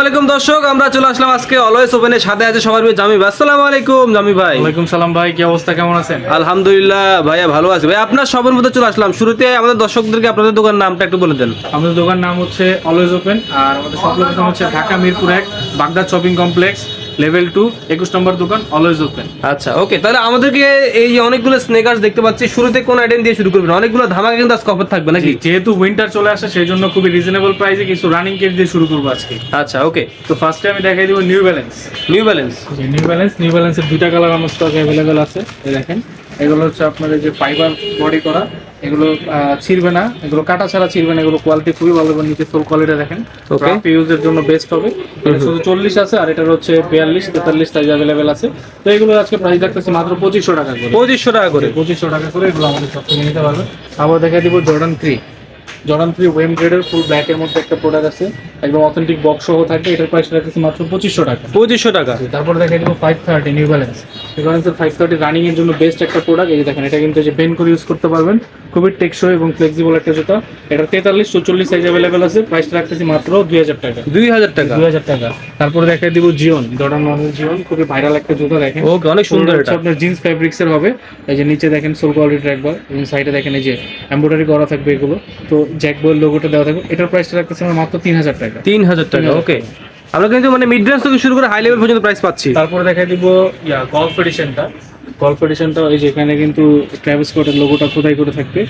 আলাইকুম দর্শক, আমরা চলে আসলাম আজকে অলওয়েজ ওপেনের সাথে আছে সবার প্রিয় জামি ভাই। আসসালামু আলাইকুম জামি ভাই। ওয়ালাইকুম সালাম ভাই, কি অবস্থা, কেমন আছেন? আলহামদুলিল্লাহ ভাইয়া ভালো আছি ভাই। আপনার সবার মধ্যে চলে আসলাম। শুরুতে আমাদের দর্শকদেরকে আপনাদের দোকানের নামটা একটু বলে দেন। আমাদের দোকান নাম হচ্ছে অলওয়েজ ওপেন, আর আমাদের সব লোকেশন হচ্ছে Dhaka Mirpur 1 Baghdad shopping complex level 2 21 নম্বর দোকান অলওয়েজ ওপেন। আচ্ছা ওকে, তাহলে আমাদেরকে এই যে অনেকগুলো স্নেকার্স দেখতে পাচ্ছি, শুরুতে কোন আইটেম দিয়ে শুরু করবেন? অনেকগুলো ধামাকা কিন্তু আজকে অফার থাকবে নাকি? যেহেতু উইন্টার চলে আসে সেই জন্য খুবই রিজনেবল প্রাইসে কিছু রানিং কেস দিয়ে শুরু করবো আজকে। আচ্ছা ওকে, তো ফার্স্টে আমি দেখাই দিব new balance. New balance. New ব্যালেন্সের দুইটা কালার আমার স্টক অ্যাভেলেবেল আছে। এই দেখেন, এগুলো হচ্ছে আপনাদের যে ফাইবার বডি করা, এগুলো ছিড়বে না, এগুলো কাটা ছাড়া ছিড়বে না, এগুলো কোয়ালিটি খুবই ভালো এবং নিচে সোল কোয়ালিটি দেখেন, রাফ ইউজের জন্য বেস্ট হবে। এটা শুধু 40 আছে, আর এটার হচ্ছে 42 43 সাইজ অ্যাভেলেবেল আছে। তো এগুলো আজকে প্রাইস রাখতেছি মাত্র 2500 টাকা করে। 2500 টাকা করে। 2500 টাকা করে এগুলো আমাদের সব থেকে নিতে পারবেন। আবার দেখা দিব জর্ডান 3 ওয়েম গ্রেডের ফুল ব্ল্যাকের মধ্যে একটা প্রোডাক্ট আছে, একদম অথেন্টিক বক্স সহ থাকে। এটার প্রাইস রাখতেছি মাত্র 2500 টাকা। 2500 টাকা। তারপরে দেখা দিব 530 নিউ ব্যালেন্স। নিউ ব্যালেন্সের 530 রানিং এর জন্য বেস্ট একটা প্রোডাক্ট। এই যে দেখেন, এটা কিন্তু যে বেন্ড করে ইউজ করতে পারবেন, খুবই টেকসই এবং ফ্লেক্সিবল একটা জুতা। এটা 43 44 সাইজ अवेलेबल আছে। প্রাইসটা রাখতেছি মাত্র 2000 টাকা। 2000 টাকা। 2000 টাকা। তারপরে দেখাই দিব জর্ডান 1 জিওন, খুবই ভাইরাল একটা জুতা। দেখেন ওকে, অনেক সুন্দর। এটা আপনার জিন্স ফেব্রিক্স এর হবে। এই যে নিচে দেখেন সোল কোয়ালিটি একবার, এবং সাইডে দেখেন এই যে এমব্রয়ডারি করা থাকবে এগুলো। তো জ্যাক বয়েল লোগোটা দেওয়া থাকবে। এটার প্রাইসটা রাখতেছি আমরা মাত্র 3000 টাকা। 3000 টাকা। ওকে, আমরা কিন্তু মানে মিড রেঞ্জ থেকে শুরু করে হাই লেভেল পর্যন্ত প্রাইস পাচ্ছি। তারপরে দেখাই দিব গল্ফ এডিশনটা এই যে এখানে কিন্তু ট্রাভিস স্কটের লোগোটা খোদাই করে থাকবে।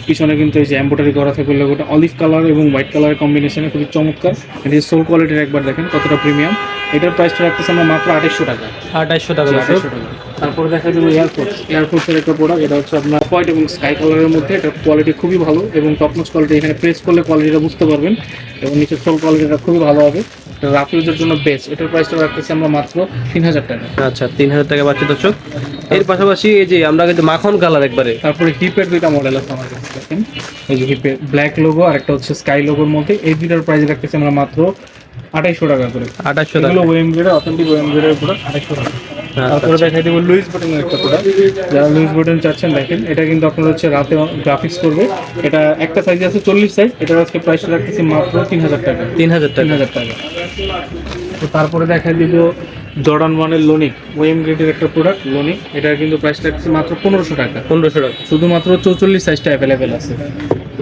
পিছনে কিন্তু এই যে এমব্রয়ডারি করা থাকবে লোগোটা, অলিভ কালার এবং হোয়াইট কালারের কম্বিনেশনে খুবই চমৎকার। এটা সোল কোয়ালিটির একবার দেখেন কতটা প্রিমিয়াম। এটার প্রাইসটা রাখতেছি আমরা মাত্র 2800 টাকা। 2800 টাকা। তারপরে দেখা যাবে এয়ারফোর্সের একটা প্রোডাক্ট। এটা হচ্ছে আপনার হোয়াইট এবং স্কাই কালারের মধ্যে। এটা কোয়ালিটি খুবই ভালো এবং টপনচ কোয়ালিটি। এখানে প্রেস করলে কোয়ালিটিটা বুঝতে পারবেন, এবং নিচের সোল কোয়ালিটিটা খুবই ভালো হবে। রাফ ইউজের জন্য বেস্ট। এটার প্রাইসটা রাখতেছি আমরা মাত্র 3000 টাকা। আচ্ছা, 3000 টাকা পাচ্ছি দর্শক। এর পাশাপাশি এই যে আমরা কিন্তু মাখন কালার একবারে। তারপরে হিপের দুইটা মডেল আছে আমার কাছে। দেখেন এই যে হিপের ব্ল্যাক লোগো আর একটা হচ্ছে স্কাই লোগোর মধ্যে। এই দুইটার প্রাইস রাখতেছি আমরা মাত্র 2800 টাকা করে। 2800 টাকা। এগুলো ওয়েম গ্রেড, অথেন্টিক ওয়েম গ্রেডের প্রোডাক্ট, 2800 টাকা। তারপরে দেখাই দেবো লুইস বুটেনের একটা প্রোডাক্ট। যারা লুইস বুটেন চাচ্ছেন, দেখেন এটা কিন্তু আপনার হচ্ছে রাতে গ্রাফিক্স করবে। এটা একটা সাইজে আছে 40 সাইজ। এটার আজকে প্রাইসটা রাখতেছি মাত্র 3000 টাকা। 3000 টাকা। তো তারপরে দেখাই দিব জর্ডান 1 লোনিক ওয়েম গ্রেডের একটা প্রোডাক্ট লোনিক। এটা কিন্তু প্রাইসটা রাখতেছি মাত্র 1500 টাকা। 1500 টাকা। শুধুমাত্র 44 সাইজটা অ্যাভেলেবেল আছে।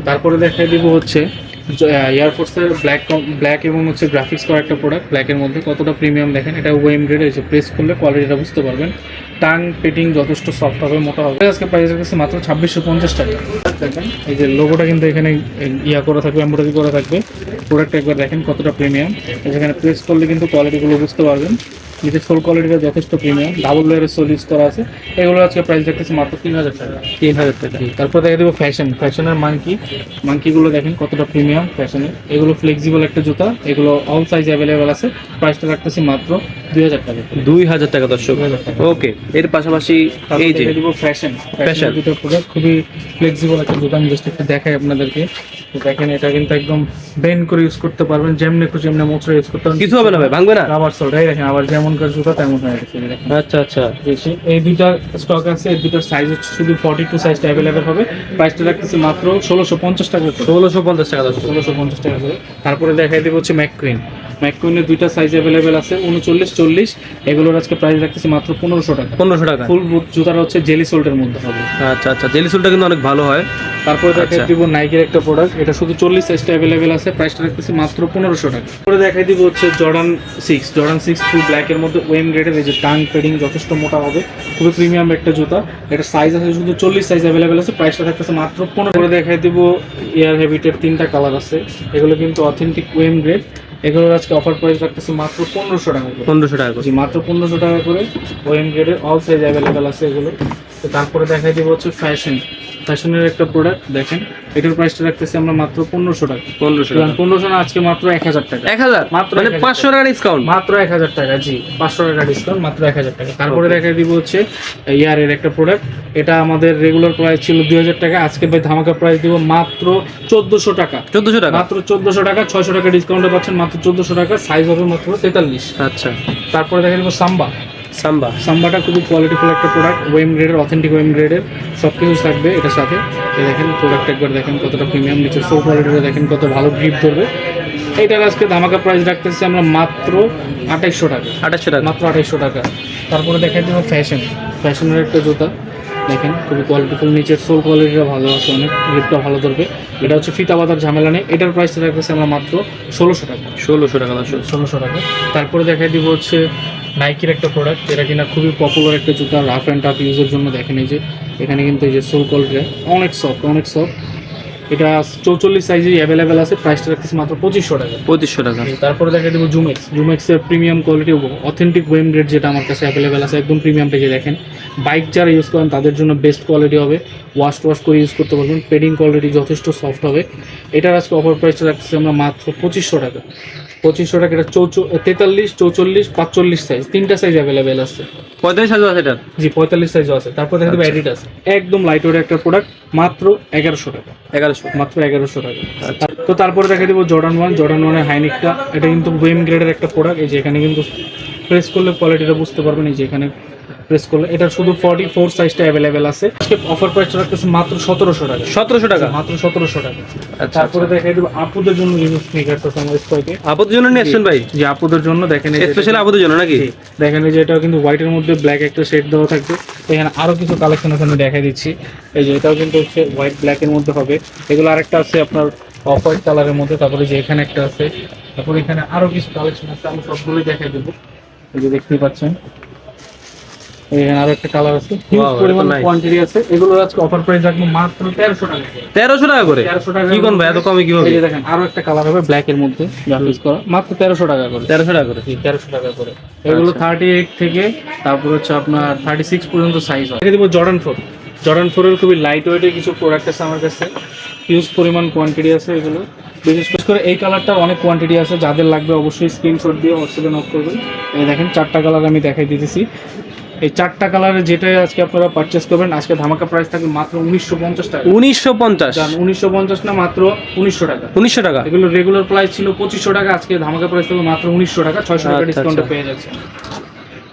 তারপরে দেখাই দিব হচ্ছে এয়ারফোর্সের ব্ল্যাক এবং হচ্ছে গ্রাফিক্স করা একটা প্রোডাক্ট। ব্ল্যাকের মধ্যে কতটা প্রিমিয়াম দেখেন। এটা ওয়েম গ্রেড এসে প্রেস করলে কোয়ালিটিটা বুঝতে পারবেন। টাং পেটিং যথেষ্ট সফট হবে, মোটা হবে। আজকে প্রাইস রাখছে মাত্র 2650 টাকা। দেখেন এই যে লোগোটা কিন্তু এখানে করা থাকবে, এমব্রয়ডারি করা থাকবে। প্রোডাক্ট একবার দেখেন কতটা প্রিমিয়াম। যেখানে প্রেস করলে কিন্তু কোয়ালিটিগুলো বুঝতে পারবেন। নিচে সোল কোয়ালিটিটা যথেষ্ট প্রিমিয়াম, ডাবল লেয়ারের সোল ইউজ করা আছে। এগুলো আজকে প্রাইস রাখতেছি মাত্র 3000 টাকা। 3000 টাকা। তারপর দেখা দেবো ফ্যাশনের মাঙ্কিগুলো দেখেন কতটা প্রিমিয়াম ফ্যাশনের। এগুলো ফ্লেক্সিবল একটা জুতা। এগুলো অল সাইজ অ্যাভেলেবেল আছে। প্রাইসটা রাখতেছি মাত্র 2000 টাকা। 2000 টাকা দর্শক। ওকে, এর পাশাপাশি এই যে দেবো ফ্যাশন দুটো প্রোডাক্ট, খুবই ফ্লেক্সিবল একটা জুতা। আমি জাস্ট একটু দেখাই আপনাদেরকে। দেখেন এটা কিন্তু একদম বেন্ড করে ইউজ করতে পারবেন, যেমনি খুশি এমনি মোচড়ে ইউজ করতে পারবেন, কিছু হবে না ভাই, ভাঙবে না। রাবার সোল দেখেন, আবার যেমন করে জুতা তেমন হয়ে গেছে। আচ্ছা আচ্ছা, এই দুইটা স্টক আছে। এই দুইটার সাইজ হচ্ছে শুধু 42 সাইজটা অ্যাভেলেবেল হবে। প্রাইসটা রাখতেছি মাত্র 1650 টাকা। 1650 টাকা দর্শক। 1650 টাকা করে। তারপরে দেখাই দেবো হচ্ছে ম্যাককুইনের দুইটা সাইজ অ্যাভেলেবেল আছে, 39 40। এগুলোর আজকে প্রাইস রাখতেছি মাত্র 1500 টাকা। 1500 টাকা। ফুল জুতাটা হচ্ছে জেলি সোল্টের মধ্যে হবে। আচ্ছা আচ্ছা, জেলি সোলটা কিন্তু অনেক ভালো হয়। তারপরে দেখাই দিব নাইকের একটা প্রোডাক্ট। এটা শুধু 40 সাইজটা অ্যাভেলেবেল আছে। প্রাইসটা রাখতেছি মাত্র 1500 টাকা। তারপরে দেখাই দিব হচ্ছে জর্ডান 6 ফুল ব্ল্যাকের মধ্যে ওয়েম গ্রেডের। এই যে টাং পেডিং যথেষ্ট মোটা হবে, খুবই প্রিমিয়াম একটা জুতা। এটা সাইজ আছে শুধু 40 সাইজ অ্যাভেলেবেল আছে। প্রাইসটা থাকতেছে মাত্র 1500। দেখাই দিব এয়ার হেভিটের 3টা কালার আছে। এগুলো কিন্তু অথেন্টিক ওয়েম গ্রেড। এগুলোর আজকে অফার প্রাইস রাখতেছি মাত্র 1500 টাকা করে। 1500 টাকা করে। মাত্র 1500 টাকা করে ওয়েম গ্রেডের অল সাইজ অ্যাভেলেবেল আছে এগুলো। তো তারপরে দেখাই দিব হচ্ছে ফ্যাশনের একটা প্রোডাক্ট। দেখেন এটার প্রাইসটা রাখতেছি আমরা মাত্র 1500 টাকা। 1500 না, আজকে মাত্র 1000 টাকা। 1000 মাত্র, মানে 500 টাকা ডিসকাউন্ট। মাত্র 1000 টাকা। জি, 500 টাকা ডিসকাউন্ট, মাত্র 1000 টাকা। তারপরে দেখাই দিব হচ্ছে ইয়ারের একটা প্রোডাক্ট। এটা আমাদের রেগুলার প্রাইস ছিল 2000 টাকা। আজকে ভাই ধামাকা প্রাইস দিব মাত্র 1400 টাকা। 1400 টাকা। মাত্র 1400 টাকা। 600 টাকা ডিসকাউন্টে পাচ্ছেন মাত্র 1400 টাকা। সাইজ হবে মাত্র 43। আচ্ছা, তারপরে দেখা দিব সাম্বাটা খুবই কোয়ালিটিফুল একটা প্রোডাক্ট। ওয়েম গ্রেডের, অথেন্টিক ওয়েম গ্রেডের সব কিছু থাকবে এটার সাথে। দেখেন প্রোডাক্ট একবার দেখেন কতটা প্রিমিয়াম। নিচে সোল কোয়ালিটিটা দেখেন কত ভালো গ্রিপ ধরবে। এইটার আজকে ধামাকা প্রাইস রাখতেছি আমরা মাত্র 2800 টাকা। 2800 টাকা। মাত্র 2800 টাকা। তারপরে দেখাই দেবো ফ্যাশনের একটা জুতা, দেখেন খুবই কোয়ালিটিফুল, নিচের সোল কোয়ালিটিটা ভালো আছে, অনেক গ্রিপটা ভালো ধরবে। এটা হচ্ছে ফিতা বাঁধার ঝামেলা নেই। এটার প্রাইসটা রাখতেছি আমরা মাত্র 1600 টাকা। 1600 টাকা দর্শক। 1600 টাকা। তারপরে দেখাই দিব হচ্ছে নাইকির একটা প্রোডাক্ট, এটা কিনা খুবই পপুলার একটা জুতা, রাফ অ্যান্ড টাফ ইউজের জন্য। দেখেন এই যে এখানে কিন্তু এই যে সোল কোয়ালিটিটা অনেক সফট, অনেক সফট। এটা 44 সাইজে অ্যাভেলেবেল আছে, প্রাইসটা রাখতেছি মাত্র 2500 টাকা। 2500 টাকা। তারপরে দেখা দেবো জুমেক্সের প্রিমিয়াম কোয়ালিটি অথেন্টিক ওয়েম গ্রেড, যেটা আমার কাছে অ্যাভেলেবেল আছে, একদম প্রিমিয়াম পেজে। দেখেন বাইক যারা ইউজ করেন তাদের জন্য বেস্ট কোয়ালিটি হবে, ওয়াশ করে ইউজ করতে পারবেন, পেডিং কোয়ালিটি যথেষ্ট সফট হবে। এটার আজকে অফার প্রাইসটা রাখতেছি আমরা মাত্র 2500 টাকা। 2500 টাকা। এটা 43, 44, 45 সাইজ, তিনটা সাইজ অ্যাভেলেবেল আছে। 45 সাইজ আছে এটা? জি 45 সাইজও আছে। তারপর দেখা দেবো অ্যাডিডাস, একদম লাইট ওয়েট একটা প্রোডাক্ট, মাত্র 1100 টাকা। 1100 মাত্র 1100 টাকা। তো তারপরে দেখা দেবো জর্ডান 1 হাইনিকটা, এটা কিন্তু ওয়েম গ্রেডের একটা প্রোডাক্ট। এই যে এখানে কিন্তু প্রেস করলে কোয়ালিটিটা বুঝতে পারবেন, এই যে এখানে প্রেস করলে। এটা শুধু 44 সাইজটা অ্যাভেলেবেল আছে। অফার প্রাইস রাখতেছে মাত্র 1700 টাকা। 1700 টাকা। মাত্র 1700 টাকা। আচ্ছা, তারপরে দেখাই দেবো আপুদের জন্য স্নিকার্স আছে আমার স্কোয়ারে। আপুদের জন্য নিয়ে আসছেন ভাই? যে আপুদের জন্য দেখেন, স্পেশালি আপুদের জন্য নাকি? দেখেন এই যে এটা কিন্তু হোয়াইটের মধ্যে ব্ল্যাক একটা শেড দেওয়া থাকবে। এখানে আরো কিছু কালেকশন আছে, আমি দেখাই দিচ্ছি। এই যে এটাও কিন্তু হচ্ছে হোয়াইট ব্ল্যাকের মধ্যে হবে। এগুলো আরেকটা আছে আপনার অফ হোয়াইট কালারের মধ্যে। তারপরে যে এখানে একটা আছে, তারপরে এখানে আরো কিছু কালেকশন আছে, আমি সবগুলোই দেখাই দেবো। এই যে দেখতেই পাচ্ছেন এখানে আরো একটা কালার আছে, হিউজ পরিমাণ কোয়ান্টিটি আছে। এগুলোর আজকে অফার প্রাইস রাখবো মাত্র 1300 টাকা। 1300 টাকা করে? 1300 টাকা। কি কোন ভাই এত কমে কিভাবে? এই যে দেখেন আরো একটা কালার হবে ব্ল্যাক এর মধ্যে গ্রাফিক্স করা, মাত্র 1300 টাকা করে। 1300 টাকা করে? 1300 টাকা করে। এগুলো 38 থেকে তারপর হচ্ছে আপনার 36 পর্যন্ত সাইজ হয়। দেখে দিব জর্ডান 4 এর খুবই লাইট ওয়েটের কিছু প্রোডাক্ট আছে আমার কাছে, হিউজ পরিমাণ কোয়ান্টিটি আছে। এগুলো বিশেষ করে এই কালারটার অনেক কোয়ান্টিটি আছে, যাদের লাগবে অবশ্যই স্ক্রিনশট দিয়ে হোয়াটসঅ্যাপে নক করবেন। এই দেখেন 4টা কালার আমি দেখাই দিতেছি। এই 4টা কালারের যেটাই আজকে আপনারা পারচেস করবেন, আজকে ধামাকা প্রাইস থাকবে মাত্র 1950 টাকা। 1950? 1950 না, মাত্র 1900 টাকা। 1900 টাকা? এগুলো রেগুলার প্রাইস ছিল 2500 টাকা, আজকে ধামাকা প্রাইস থাকবে মাত্র 1900 টাকা। 600 টাকা ডিসকাউন্টে পেয়ে যাচ্ছে।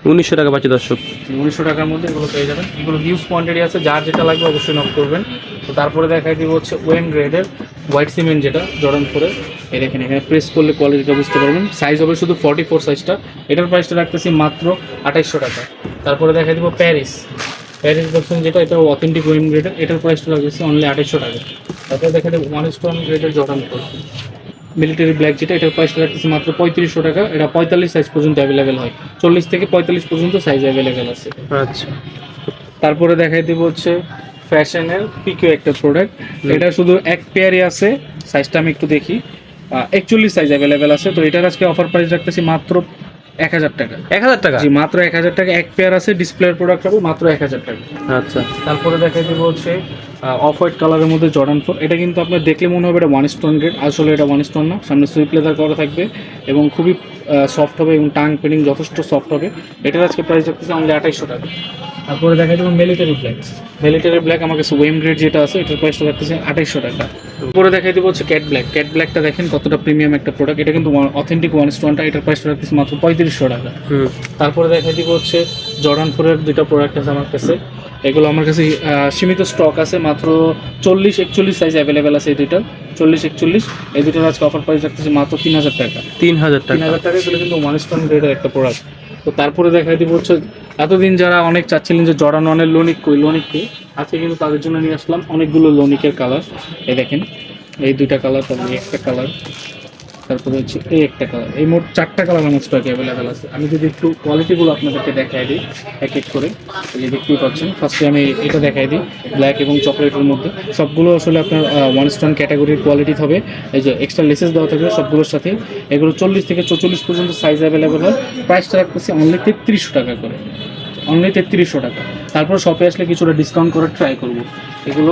1900 টাকা পাচ্ছি দর্শক। 1900 টাকার মধ্যে এগুলো পেয়ে যাবেন। এগুলো হিউজ কোয়ান্টিটি আছে, যার যেটা লাগবে অবশ্যই নক করবেন। তো তারপরে দেখাই দিব হচ্ছে ওয়েম গ্রেডের হোয়াইট সিমেন্ট, যেটা জর্ডান 4-এর। এই দেখেন এখানে প্রেস করলে কোয়ালিটিটা বুঝতে পারবেন। সাইজ হবে শুধু 44 সাইজটা। এটার প্রাইসটা রাখতেছি মাত্র 2800 টাকা। তারপরে দেখাই দিব প্যারিস দেখছেন, যেটা এটা অথেন্টিক ওয়েম গ্রেডের। এটার প্রাইসটা রাখতেছি অনলি 2800 টাকা। তারপরে দেখা দেবো 1 গ্রেডের জর্ডান 4 মিলিটারি ব্ল্যাক, যেটা এটার প্রাইসটা রাখতেছি মাত্র 3500 টাকা। এটা 45 সাইজ পর্যন্ত অ্যাভেলেবেল হয়, 40 থেকে 45 পর্যন্ত সাইজ অ্যাভেলেবেল আছে। আচ্ছা। তারপরে দেখাই দিব হচ্ছে ফ্যাশনের পিকিও একটা প্রোডাক্ট। এটা শুধু এক পেয়ারই আছে, সাইজটা আমি একটু দেখি। 41 সাইজ অ্যাভেলেবেল আছে। তো এটার আজকে অফার প্রাইস রাখতেছি মাত্র 1000 টাকা। 1000 টাকা? জি মাত্র 1000 টাকা। এক পেয়ার আছে, ডিসপ্লের প্রোডাক্ট হবে, মাত্র 1000 টাকা। আচ্ছা। তারপরে দেখাই দিব হচ্ছে অফ হোয়াইট কালারের মধ্যে জর্ডান 4। এটা কিন্তু আপনার দেখলে মনে হবে এটা 1 স্টোন গ্রেড, আসলে এটা 1 স্টোন না। সামনে সুইপ লেদার করা থাকবে এবং খুবই সফট হবে এবং টাং পেডিং যথেষ্ট সফট হবে। এটার আজকে প্রাইস রাখতেছি আমাদের 2800 টাকা। তারপরে দেখা যাবে মিলিটারি ব্ল্যাক আমার কাছে ওয়েম গ্রেড যেটা আছে, এটার প্রাইসটা রাখতেছে 2800 টাকা। তারপরে দেখাই দিব হচ্ছে ক্যাট ব্ল্যাকটা দেখেন কতটা প্রিমিয়াম একটা প্রোডাক্ট। এটা কিন্তু অথেন্টিক 1 স্টোনটা, এটার প্রাইসটা রাখতেছে মাত্র 3500 টাকা। তারপরে দেখাই দিব হচ্ছে জর্ডান 4-এর দুইটা প্রোডাক্ট আছে আমার কাছে। এগুলো আমার কাছে সীমিত স্টক আছে, মাত্র 40-41 সাইজ অ্যাভেলেবেল আছে। এই দুইটার 40-41, এই দুইটার আজকে অফার প্রাইস রাখতেছে মাত্র 3000 টাকা। 3000 টাকা? 3000 টাকা। এগুলো কিন্তু 1 স্টোন গ্রেডের একটা প্রোডাক্ট। তো তারপরে দেখাই দিব হচ্ছে এতদিন যারা অনেক চাচ্ছিলেন যে জর্ডান 1-এর লোনিক কই, আজকে কিন্তু তাদের জন্য নিয়ে আসলাম অনেকগুলো লোনিকের কালার। এই দেখেন এই দুইটা কালার, তারপরে একটা কালার, তারপরে হচ্ছে এই একটা কালার। এই মোট 4টা কালার আমার স্টকে অ্যাভেলেবেল আছে। আমি যদি একটু কোয়ালিটিগুলো আপনাদেরকে দেখাই দিই এক এক করে, এই যে দেখতেই পাচ্ছেন। ফার্স্টে আমি এটা দেখাই দিই, ব্ল্যাক এবং চকলেটের মধ্যে। সবগুলো আসলে আপনার 1 স্টোন ক্যাটাগরির কোয়ালিটি হবে। এই যে এক্সট্রা লেসেস দেওয়া থাকবে সবগুলোর সাথে। এগুলো 40 থেকে 44 পর্যন্ত সাইজ অ্যাভেলেবেল হয়। প্রাইসটা রাখতেছি অনলি 3300 টাকা করে, অনলি 3300 টাকা। তারপর শপে আসলে কিছুটা ডিসকাউন্ট করার ট্রাই করবো। এগুলো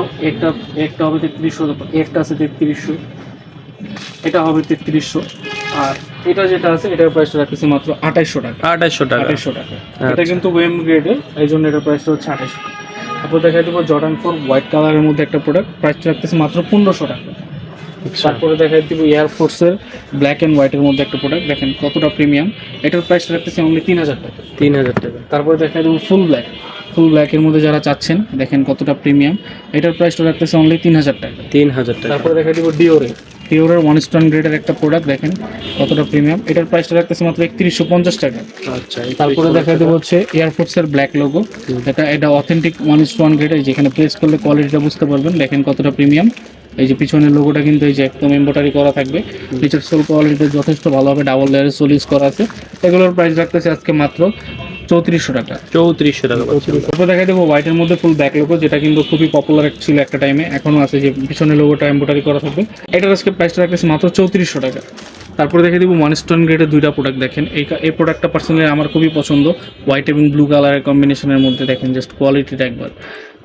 একটা হবে 3300, একটা আছে 3300, এটা হবে 3300, আর এটা যেটা আছে এটার প্রাইসটা রাখতেছি মাত্র 2800 টাকা। 2800 টাকা? 2800 টাকা। এটা কিন্তু ওয়েম গ্রেডের, এই জন্য এটার প্রাইসটা হচ্ছে 2800। তারপর দেখাই দেবো জর্ডান 4 হোয়াইট কালারের মধ্যে একটা প্রোডাক্ট, প্রাইসটা রাখতেছি মাত্র 1500 টাকা। তারপরে দেখাই দিব এয়ারফোর্সের ব্ল্যাক অ্যান্ড হোয়াইটের মধ্যে একটা প্রোডাক্ট, দেখেন কতটা প্রিমিয়াম। এটার প্রাইসটা রাখতেছি অনলি 3000 টাকা। 3000 টাকা। তারপরে দেখাই দেবো ফুল ব্ল্যাকের মধ্যে যারা চাচ্ছেন, দেখেন কতটা প্রিমিয়াম। এটার প্রাইসটা রাখতেছে অনলি 3000 টাকা। 3000 টাকা। তারপরে দেখাই দিব পিওরের 1 স্টোন গ্রেডের একটা প্রোডাক্ট, দেখেন কতটা প্রিমিয়াম। এটার প্রাইসটা রাখতেছে মাত্র 3150 টাকা। আচ্ছা, তারপরে দেখা দেবো হচ্ছে এয়ারফোর্সের ব্ল্যাক লোগো, এটা অথেন্টিক 1 স্টোন গ্রেড, যেখানে প্রেস করলে কোয়ালিটিটা বুঝতে পারবেন, দেখেন কতটা প্রিমিয়াম। এই যে পিছনের লোগোটা কিন্তু এই যে একদম এমব্রয়ডারি করা থাকবে, নিচের সোল কোয়ালিটি যথেষ্ট ভালো হবে, ডাবল লেয়ারের সোল ইউজ করা আছে। এগুলোর প্রাইস রাখতেছে আজকে মাত্র 3400 টাকা। 3400 টাকা। তারপর দেখা দেবো হোয়াইটের মধ্যে ফুল ব্যাক লোগো, যেটা কিন্তু খুবই পপুলার ছিল একটা টাইমে, এখনও আছে, যে পিছনের লোগোটা এমব্রয়ডারি করা থাকবে। এটার আজকে প্রাইসটা রাখতেছে মাত্র 3400 টাকা। তারপরে দেখে দিব 1 স্টোন গ্রেডের দুইটা প্রোডাক্ট, দেখেন এই প্রোডাক্টটা পার্সোনালি আমার খুবই পছন্দ, হোয়াইট এবং ব্লু কালারের কম্বিনেশনের মধ্যে। দেখেন জাস্ট কোয়ালিটিটা একবার,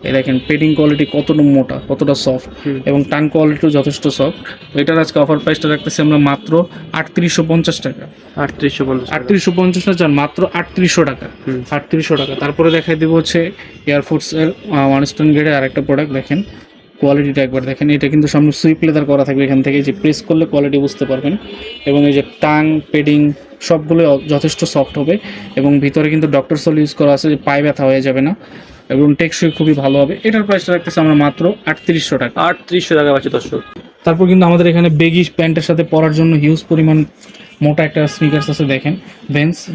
এই দেখেন পেডিং কোয়ালিটি কতটা মোটা, কতটা সফট, এবং টান কোয়ালিটিও যথেষ্ট সফট। এটার আজকে অফার প্রাইসটা রাখতেছি আমরা মাত্র 3850 টাকা। 3850 না যান, মাত্র 3800 টাকা। 3800 টাকা। তারপরে দেখাই দিব হচ্ছে এয়ারফোর্সের 1 স্টোন গ্রেডের আরেকটা প্রোডাক্ট, দেখেন কোয়ালিটিটা একবার দেখেন। এটা কিন্তু সামনে সুইপ লেদার করা থাকবে, এখান থেকে যে প্রেস করলে কোয়ালিটি বুঝতে পারবেন, এবং এই যে টাং পেডিং সবগুলো যথেষ্ট সফট হবে, এবং ভিতরে কিন্তু ডক্টর সোল ইউজ করা আছে, যে পায়ে ব্যথা হয়ে যাবে না, এবং টেকসই খুবই ভালো হবে। এটার প্রাইসটা রাখতেছে আমরা মাত্র 3800 টাকা। 3800 টাকা পাচ্ছি দর্শক। তারপর কিন্তু আমাদের এখানে বেগি প্যান্টের সাথে পরার জন্য হিউজ পরিমাণ মোটা একটা স্নিকার্স আছে, দেখেন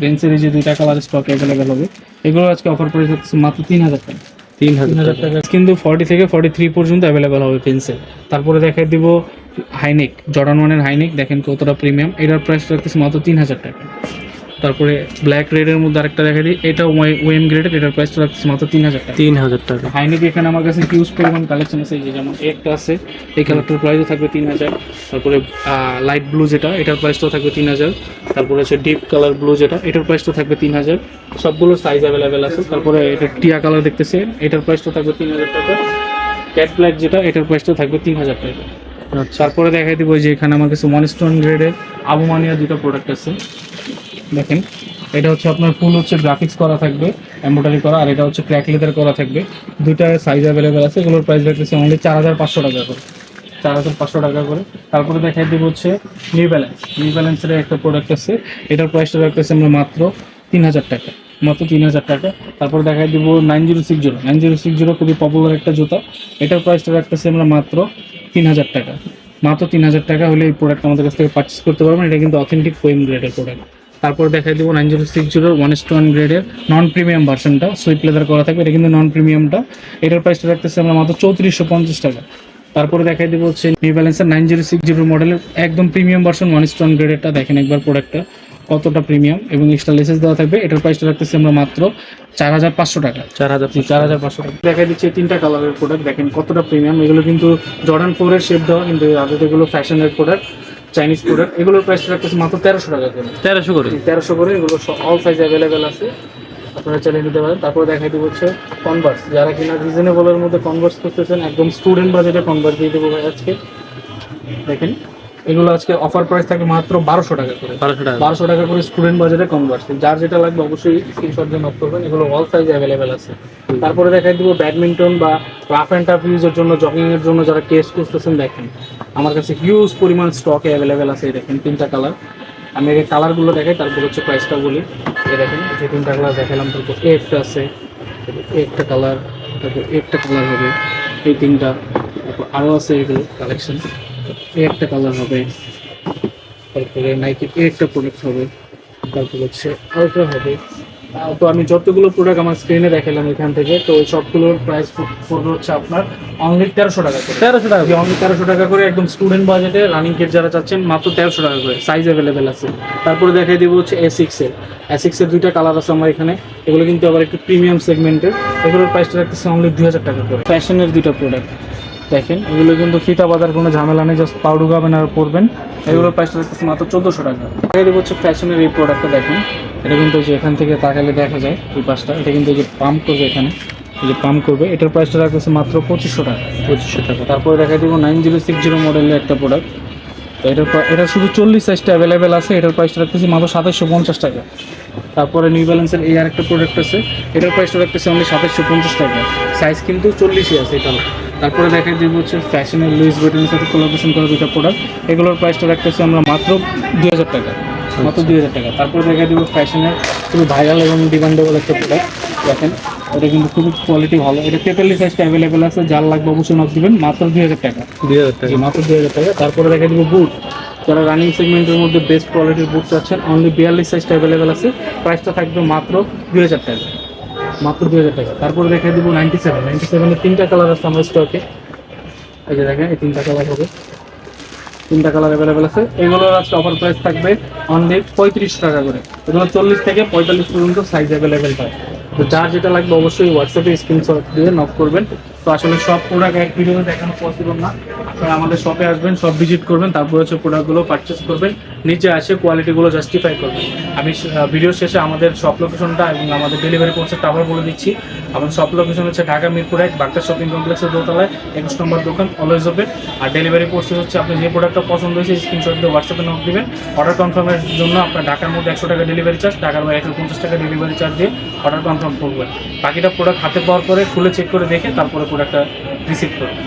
ভেন্সের এই যে দুইটা কালার স্টক অ্যাভেলেবেল হবে। এগুলো আজকে অফার প্রাইস রাখতেছে মাত্র 3000 টাকা। 3000 টাকা কিন্তু 40 থেকে 43 পর্যন্ত অ্যাভেলেবেল হবে পেন্সিল। তারপরে দেখাই দিব হাইনেক, জর্ডান 1-এর হাইনেক, দেখেন কতটা প্রিমিয়াম। এটার প্রাইস রাখতেছে মাত্র 3000 টাকা। তারপরে ব্ল্যাক রেডের মধ্যে আরেকটা দেখা দিই, এটা ওএম গ্রেডের, এটার প্রাইসটা রাখতেছে মাত্র 3000 টাকা। 3000 টাকা। হাইনেক এখানে আমার কাছে হিউজ পরিমাণ কালেকশন আছে, যে যেমন একটা আছে, এই কালারটার প্রাইসও থাকবে 3000। তারপরে লাইট ব্লু যেটা, এটার প্রাইসটাও থাকবে 3000। তারপরে হচ্ছে ডিপ কালার ব্লু যেটা, এটার প্রাইসটাও থাকবে 3000। সবগুলো সাইজ অ্যাভেলেবেল আছে। তারপরে এটা টিয়া কালার দেখতেছে, এটার প্রাইসটাও থাকবে 3000 টাকা। ক্যাট ব্ল্যাক যেটা, এটার প্রাইসটাও থাকবে 3000 টাকা। তারপরে দেখাই দিব যে এখানে আমার কাছে 1 স্টোন গ্রেডের আবুমানিয়া দুটো প্রোডাক্ট আছে, দেখেন এটা হচ্ছে আপনার ফুল হচ্ছে গ্রাফিক্স করা থাকবে, এমব্রয়ডারি করা, আর এটা হচ্ছে ক্র্যাক লেদার করা থাকবে। দুইটা সাইজ অ্যাভেলেবেল আছে। এগুলোর প্রাইস রাখতেছে অনলি 4500 টাকা করে। 4500 টাকা করে। তারপরে দেখাই দিব হচ্ছে নিউ ব্যালেন্সের একটা প্রোডাক্ট আছে, এটার প্রাইসটা রাখতেছে আমরা মাত্র 3000 টাকা। মাত্র 3000 টাকা। তারপর দেখাই দিব 9060 খুবই পপুলার একটা জুতা, এটার প্রাইসটা রাখতেছে আমরা মাত্র 3000 টাকা। মাত্র 3000 টাকা হলে এই প্রোডাক্ট আমাদের কাছ থেকে পারচেস করতে পারবেন। এটা কিন্তু অথেন্টিক ওএম গ্রেডের প্রোডাক্ট। তারপর দেখাই দিব 9060 1 স্টোন গ্রেডের নন প্রিমিয়াম ভার্সনটা, সুইপ লেদার করা থাকবে, এটা কিন্তু নন প্রিমিয়ামটা। এটার প্রাইসটা রাখতেছে আমরা মাত্র 3450 টাকা। তারপরে দেখাই দিব হচ্ছে নিউ ব্যালেন্সের 9060 মডেলের একদম প্রিমিয়াম ভার্সন 1 স্টোন গ্রেডেরটা, দেখেন একবার প্রোডাক্টটা কতটা প্রিমিয়াম, এবং এক্সট্রা লেসেস দেওয়া থাকবে। এটার প্রাইসটা রাখতেছি আমরা মাত্র 4500 টাকা। 4500 টাকা। দেখাই দিচ্ছি তিনটা কালারের প্রোডাক্ট, দেখেন কতটা প্রিমিয়াম। এগুলো কিন্তু জর্ডান 4-এর শেপ দেওয়া, কিন্তু আগে এগুলো ফ্যাশনের প্রোডাক্ট, চাইনিজ প্রোডাক্ট। এগুলোর প্রাইসটা রাখতেছি মাত্র 1300 টাকা করে। 1300 করে। এগুলো অল সাইজ অ্যাভেলেবেল আছে, আপনারা চালিয়ে নিতে পারেন। তারপরে দেখাই দিব হচ্ছে কনভার্স, যারা কিনা রিজনেবলের মধ্যে কনভার্স করতেছেন, একদম স্টুডেন্ট বাজেটে কনভার্স দিয়ে দেবো আজকে। দেখেন এগুলো আজকে অফার প্রাইস থাকে মাত্র 1200 টাকা করে। 1200 টাকা করে স্টুডেন্ট বাজেটে কনভার্স। যার যেটা লাগবে অবশ্যই স্ক্রিনশট দিয়ে নক করবেন, এগুলো অল সাইজ অ্যাভেলেবেল আছে। তারপরে দেখাই দিব ব্যাডমিন্টন বা রাফ অ্যান্ড টাফ ইউজের জন্য, জগিংয়ের জন্য যারা কেস করতেছেন, দেখেন আমার কাছে হিউজ পরিমাণ স্টকে অ্যাভেলেবেল আছে। দেখেন তিনটা কালার, আমি এই কালারগুলো দেখাই, তারপর হচ্ছে প্রাইসটা বলি। এই দেখেন যে তিনটা কালার দেখালাম, তারপর একটা আছে, একটা কালার, তারপর একটা কালার হবে, এই তিনটা, তারপর আরও আছে এগুলো কালেকশন, একটা কালার হবে, তারপরে নাইকির একটা প্রোডাক্ট হবে, তারপর হচ্ছে আলট্রা হবে। তো আমি যতগুলো প্রোডাক্ট আমার স্ক্রিনে দেখালাম এখান থেকে, তো ওই সবগুলোর প্রাইস পড়বে হচ্ছে আপনার অনলি 1300 টাকা করে। 1300 টাকা, অনলি 1300 টাকা করে, একদম স্টুডেন্ট বাজেটে রানিং কিট যারা চাচ্ছেন, মাত্র 1300 টাকা করে। সাইজ অ্যাভেলেবেল আছে। তারপরে দেখাই দিব হচ্ছে এসিক্সের দুইটা কালার আছে আমার এখানে, এগুলো কিন্তু আবার একটু প্রিমিয়াম সেগমেন্টের। এগুলোর প্রাইসটা রাখতেছে অনলি 2000 টাকা করে। ফ্যাশনের দুইটা প্রোডাক্ট, দেখেন এগুলো কিন্তু ফিতা বাঁধার কোনো ঝামেলা নেই, জাস্ট পাউ ঢুকাবেন আর পরবেন। এগুলোর প্রাইসটা রাখতেছে মাত্র 1400 টাকা। আগে দেবো হচ্ছে ফ্যাশনের এই প্রোডাক্টটা, দেখেন এটা কিন্তু যে এখান থেকে তাকালে দেখা যায় এই পাশটা, এটা কিন্তু এই যে পাম্প করবে, এখানে এই যে পাম্প করবে, এটার প্রাইসটা রাখতেছে মাত্র 2500 টাকা। 2500 টাকা। তারপরে দেখা দিব 9060 মডেলের একটা প্রোডাক্ট, তো এটা শুধু 40 সাইজটা অ্যাভেলেবেল আছে, এটার প্রাইসটা রাখতেছি মাত্র 2750 টাকা। তারপরে নিউ ব্যালেন্সের এই আর একটা প্রোডাক্ট আছে, এটার প্রাইসটা রাখতেছে অনলি 2750 টাকা। সাইজ কিন্তু 40ই আছে এটাও। তারপরে দেখা দিব হচ্ছে ফ্যাশনের লুইস ভিটনের সাথে কোলাবোরেশন করা দুটো প্রোডাক্ট, এগুলোর প্রাইসটা রাখতেছি আমরা মাত্র 2000 টাকা। মাত্র 2000 টাকা। তারপরে দেখা দিব ফ্যাশনের খুবই ভাইরাল এবং ডিমান্ডেবল একটা প্রোডাক্ট, দেখেন এটা কিন্তু খুবই কোয়ালিটি ভালো। এটা 43 সাইজটা অ্যাভেলেবেল আছে, যার লাগবে অবশ্যই নক দিবেন, মাত্র 2000 টাকা। 2000 টাকা। জি, মাত্র 2000 টাকা। তারপরে দেখা দিব বুট, যারা রানিং সেগমেন্টের মধ্যে বেস্ট কোয়ালিটির বুট চাচ্ছেন, অনলি 42 সাইজটা অ্যাভেলেবেল আছে, প্রাইসটা থাকবে মাত্র 2000 টাকা, মাত্র 2000 টাকা। তারপরে দেখা দিব 97 এর 3টা কালার আছে আমার স্টকে। এই যে দেখেন, এই 3টা কালার হবে, 3টা কালার অ্যাভেলেবেল আছে। এগুলোর আজকে অফার প্রাইস থাকবে অনলি 35 টাকা করে। এগুলো 40 থেকে 45 পর্যন্ত সাইজ অ্যাভেলেবেল হয়। তো যার যেটা লাগবে অবশ্যই হোয়াটসঅ্যাপে স্ক্রিনশট দিয়ে নক করবেন। তো আসলে সব প্রোডাক্ট এক ভিডিওতে দেখানো পসিবল না, আপনারা আমাদের শপে আসবেন, সব ভিজিট করবেন, তারপর হচ্ছে প্রোডাক্টগুলো পারচেস করবেন, নিচে আসে কোয়ালিটিগুলো জাস্টিফাই করবেন। আমি ভিডিও শেষে আমাদের শপ লোকেশনটা এবং আমাদের ডেলিভারি কনসেপ্টটা আবার বলে দিচ্ছি। আমাদের শপ লোকেশন হচ্ছে ঢাকা মিরপুর 1 বাগদা শপিং কমপ্লেক্সের দোতলায় 21 নম্বর দোকান, অলওয়েজ ওপেন। আর ডেলিভারি প্রসেস হচ্ছে আপনি যে প্রোডাক্টটা পছন্দ হয়েছে স্ক্রিনশট দিয়ে হোয়াটসঅ্যাপে নক দিবেন। অর্ডার কনফার্মের জন্য আপনার ঢাকার মধ্যে 100 টাকা ডেলিভারি চার্জ, ঢাকার বাইরে 150 টাকা ডেলিভারি চার্জ দিয়ে অর্ডার কনফার্ম করবেন। বাকিটা প্রোডাক্ট হাতে পাওয়ার পরে খুলে চেক করে দেখে তারপরে প্রোডাক্টটা রিসিভ করবেন।